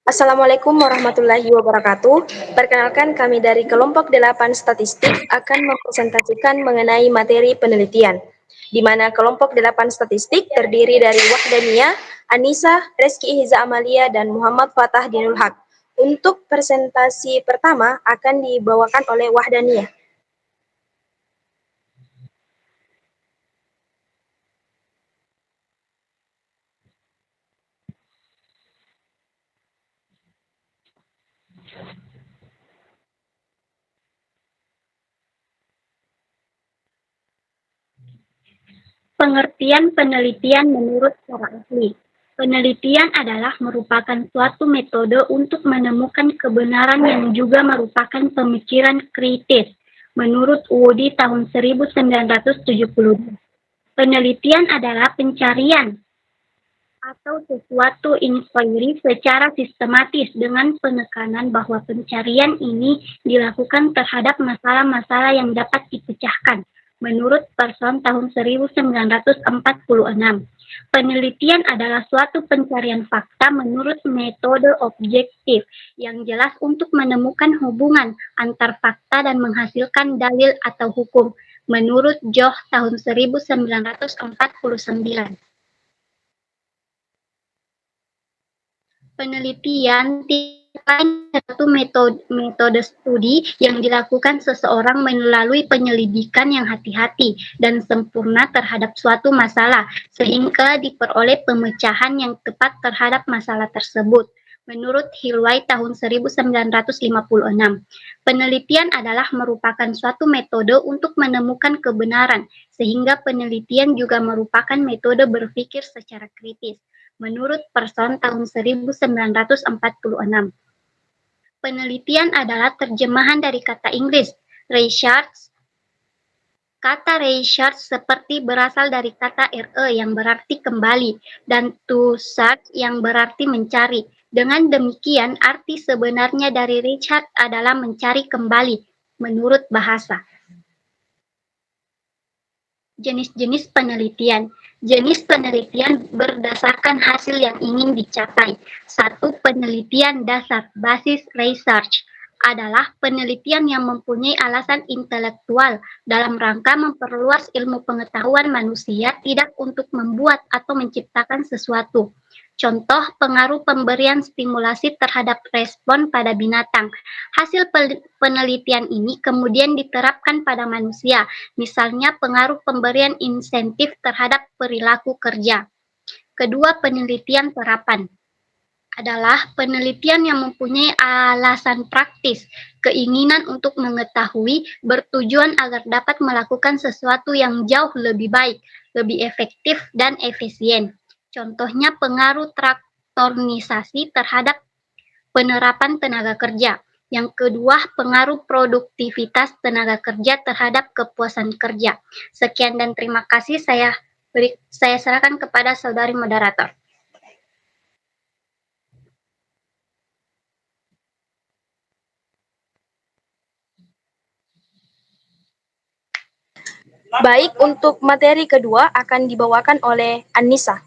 Assalamualaikum warahmatullahi wabarakatuh. Perkenalkan kami dari kelompok 8 Statistik akan mempresentasikan mengenai materi penelitian, di mana kelompok 8 Statistik terdiri dari Wahdania, Anissa, Reski Ihza Amalia, dan Muhammad Fatah Dinul Haq. Untuk presentasi pertama akan dibawakan oleh Wahdania. Pengertian penelitian menurut para ahli. Penelitian adalah merupakan suatu metode untuk menemukan kebenaran yang juga merupakan pemikiran kritis. Menurut Woody tahun 1970. Penelitian adalah pencarian atau sesuatu inquiry secara sistematis dengan penekanan bahwa pencarian ini dilakukan terhadap masalah-masalah yang dapat dipecahkan. Menurut Person tahun 1946, penelitian adalah suatu pencarian fakta menurut metode objektif yang jelas untuk menemukan hubungan antar fakta dan menghasilkan dalil atau hukum. Menurut Joh tahun 1949. Penelitian satu metode studi yang dilakukan seseorang melalui penyelidikan yang hati-hati dan sempurna terhadap suatu masalah, sehingga diperoleh pemecahan yang tepat terhadap masalah tersebut. Menurut Hilway tahun 1956, penelitian adalah merupakan suatu metode untuk menemukan kebenaran, sehingga penelitian juga merupakan metode berpikir secara kritis. Menurut Person tahun 1946, penelitian adalah terjemahan dari kata Inggris research. Kata research seperti berasal dari kata yang berarti kembali dan to search yang berarti mencari. Dengan demikian, arti sebenarnya dari research adalah mencari kembali menurut bahasa. Jenis-jenis penelitian. Jenis penelitian berdasarkan hasil yang ingin dicapai. Satu, penelitian dasar, basis research, adalah penelitian yang mempunyai alasan intelektual dalam rangka memperluas ilmu pengetahuan manusia, tidak untuk membuat atau menciptakan sesuatu. Contoh, pengaruh pemberian stimulasi terhadap respon pada binatang. Hasil penelitian ini kemudian diterapkan pada manusia, misalnya pengaruh pemberian insentif terhadap perilaku kerja. Kedua, penelitian terapan adalah penelitian yang mempunyai alasan praktis, keinginan untuk mengetahui, bertujuan agar dapat melakukan sesuatu yang jauh lebih baik, lebih efektif, dan efisien. Contohnya pengaruh traktorisasi terhadap penerapan tenaga kerja. Yang kedua, pengaruh produktivitas tenaga kerja terhadap kepuasan kerja. Sekian dan terima kasih. Saya serahkan kepada saudari moderator. Baik, untuk materi kedua akan dibawakan oleh Anissa.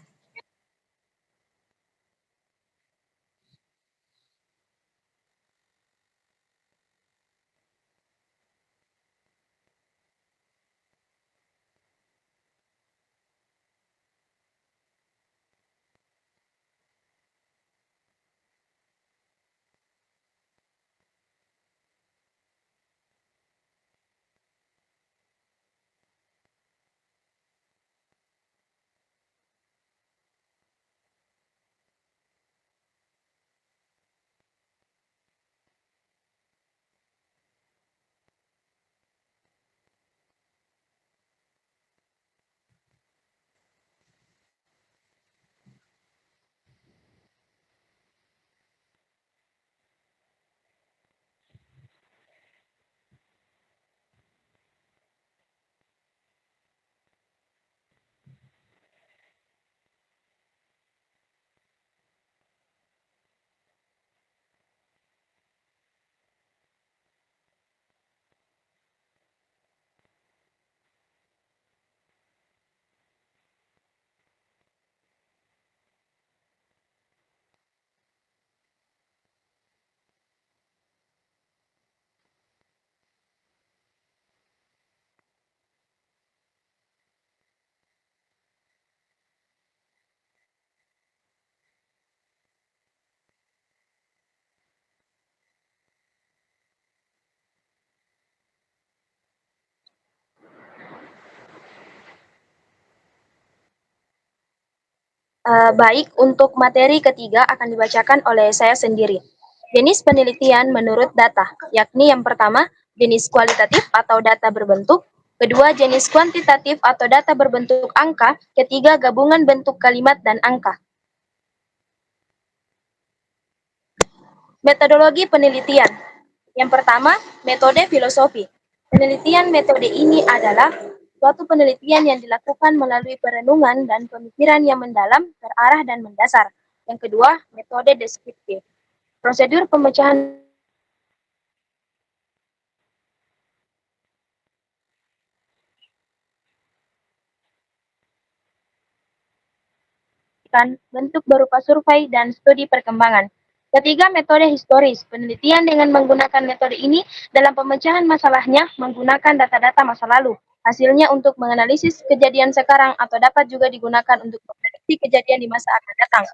Baik, untuk materi ketiga akan dibacakan oleh saya sendiri. Jenis penelitian menurut data, yakni yang pertama, jenis kualitatif atau data berbentuk, kedua, jenis kuantitatif atau data berbentuk angka, ketiga, gabungan bentuk kalimat dan angka. Metodologi penelitian. Yang pertama, metode filosofi. Penelitian metode ini adalah suatu penelitian yang dilakukan melalui perenungan dan pemikiran yang mendalam, terarah, dan mendasar. Yang kedua, metode deskriptif. Prosedur pemecahan bentuk berupa survei dan studi perkembangan. Ketiga, metode historis. Penelitian dengan menggunakan metode ini dalam pemecahan masalahnya menggunakan data-data masa lalu. Hasilnya untuk menganalisis kejadian sekarang atau dapat juga digunakan untuk memprediksi kejadian di masa akan datang.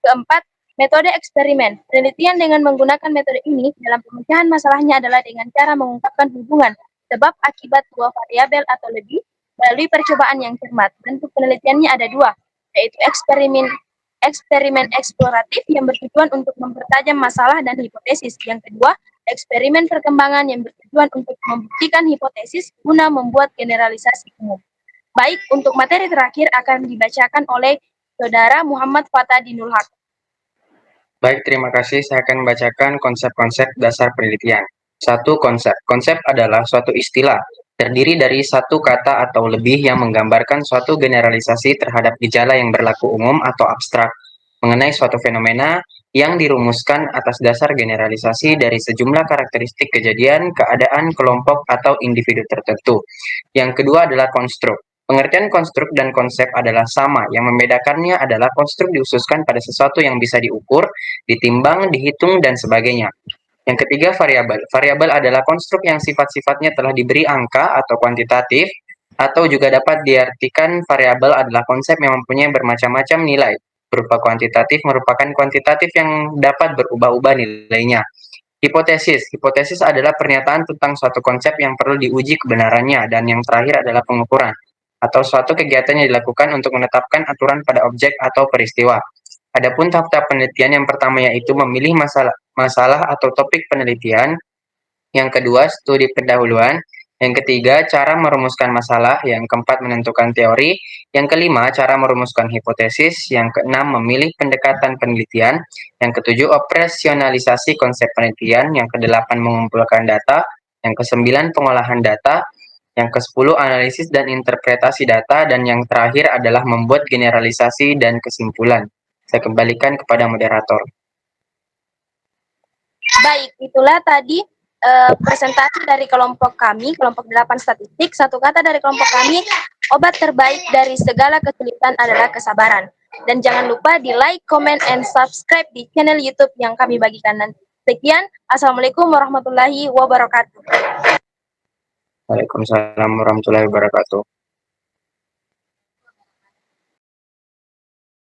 Keempat, metode eksperimen. Penelitian dengan menggunakan metode ini dalam pemecahan masalahnya adalah dengan cara mengungkapkan hubungan sebab akibat dua variabel atau lebih melalui percobaan yang cermat. Bentuk penelitiannya ada dua, yaitu eksperimen eksperimen eksploratif yang bertujuan untuk mempertajam masalah dan hipotesis. Yang kedua, eksperimen perkembangan yang bertujuan untuk membuktikan hipotesis guna membuat generalisasi umum. Baik, untuk materi terakhir akan dibacakan oleh Saudara Muhammad Fatah Dinul Haq. Baik, terima kasih. Saya akan membacakan konsep-konsep dasar penelitian. Satu, konsep. Konsep adalah suatu istilah, terdiri dari satu kata atau lebih yang menggambarkan suatu generalisasi terhadap gejala yang berlaku umum atau abstrak mengenai suatu fenomena yang dirumuskan atas dasar generalisasi dari sejumlah karakteristik kejadian, keadaan, kelompok, atau individu tertentu. Yang kedua adalah konstruk. Pengertian konstruk dan konsep adalah sama, yang membedakannya adalah konstruk diususkan pada sesuatu yang bisa diukur, ditimbang, dihitung, dan sebagainya. Yang ketiga, variabel. Variabel adalah konstruk yang sifat-sifatnya telah diberi angka atau kuantitatif, atau juga dapat diartikan variabel adalah konsep yang mempunyai bermacam-macam nilai. Berupa kuantitatif merupakan kuantitatif yang dapat berubah-ubah nilainya. Hipotesis. Hipotesis adalah pernyataan tentang suatu konsep yang perlu diuji kebenarannya, dan yang terakhir adalah pengukuran, atau suatu kegiatan yang dilakukan untuk menetapkan aturan pada objek atau peristiwa. Adapun tahap-tahap penelitian yang pertama yaitu memilih masalah atau topik penelitian, yang kedua studi pendahuluan, yang ketiga cara merumuskan masalah, yang keempat menentukan teori, yang kelima cara merumuskan hipotesis, yang keenam memilih pendekatan penelitian, yang ketujuh operasionalisasi konsep penelitian, yang kedelapan mengumpulkan data, yang kesembilan pengolahan data, yang ke-10 analisis dan interpretasi data, dan yang terakhir adalah membuat generalisasi dan kesimpulan. Saya kembalikan kepada moderator. Baik, itulah tadi presentasi dari kelompok kami, kelompok 8 statistik. Satu kata dari kelompok kami, obat terbaik dari segala kesulitan adalah kesabaran. Dan jangan lupa di like, comment, and subscribe di channel YouTube yang kami bagikan nanti. Sekian, Assalamualaikum warahmatullahi wabarakatuh. Waalaikumsalam warahmatullahi wabarakatuh.